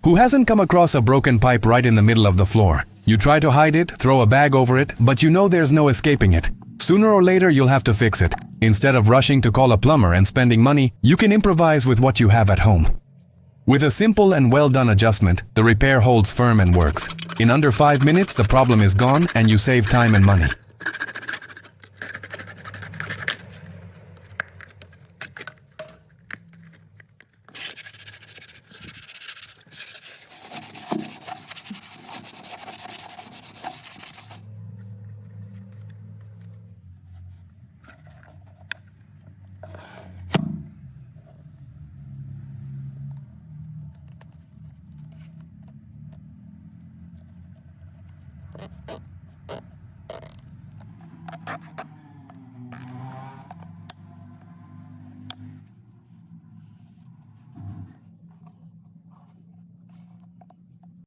Who hasn't come across a broken pipe right in the middle of the floor? You try to hide it, throw a bag over it, but you know there's no escaping it. Sooner or later you'll have to fix it. Instead of rushing to call a plumber and spending money, you can improvise with what you have at home. With a simple and well-done adjustment, the repair holds firm and works. In under 5 minutes, the problem is gone and you save time and money.